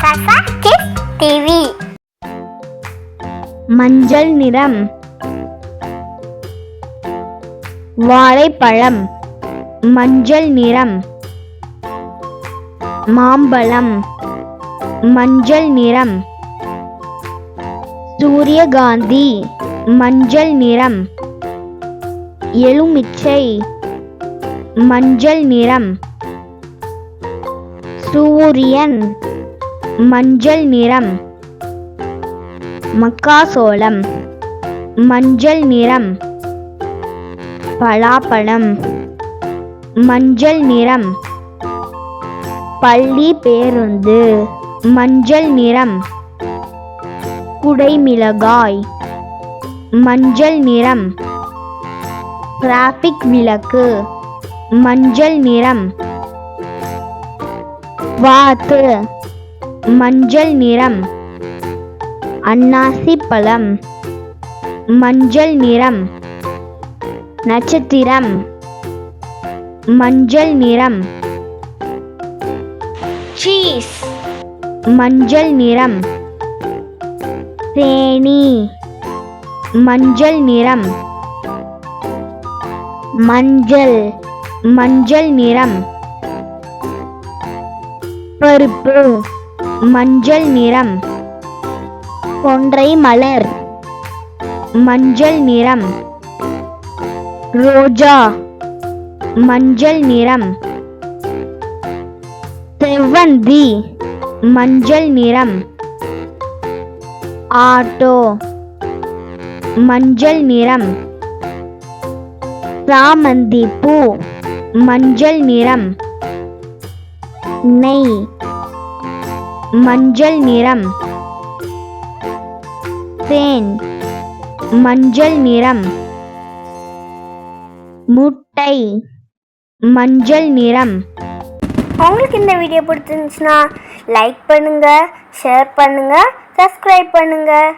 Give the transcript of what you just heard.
கசா kids TV. மஞ்சள் நிறம். வாழைப்பழம் மஞ்சள் நிறம். மாம்பழம் மஞ்சள் நிறம். சூரியகாந்தி மஞ்சள் நிறம். எலுமிச்சை மஞ்சள் நிறம். சூரியன் மஞ்சள் நிறம். மக்காசோளம் மஞ்சள் நிறம். பலாப்பழம் மஞ்சள் நிறம். பள்ளி பேருந்து மஞ்சள் நிறம். குடைமிளகாய் மஞ்சள் நிறம். டிராஃபிக் விளக்கு மஞ்சள் நிறம். வாத்து மஞ்சள் நிறம். அன்னாசி பழம் மஞ்சள் நிறம். நட்சத்திரம் மஞ்சள் நிறம். சீஸ் மஞ்சள் நிறம். தேனீ மஞ்சள் நிறம். மஞ்சள் மஞ்சள் நிறம். பருப்பு மஞ்சள் நிறம். கொன்றை மலர் மஞ்சள் நிறம். ரோஜா மஞ்சள் நிறம். செவ்வந்தி மஞ்சள் நிறம். ஆட்டோ மஞ்சள் நிறம். சாமந்தி பூ மஞ்சள் நிறம். நெய் மஞ்சள் நிறம். தேன் மஞ்சள் நிறம். முட்டை மஞ்சள் நிறம். உங்களுக்கு இந்த வீடியோ பிடிச்சிருந்துச்சுன்னா லைக் பண்ணுங்க, ஷேர் பண்ணுங்க, சப்ஸ்கிரைப் பண்ணுங்க.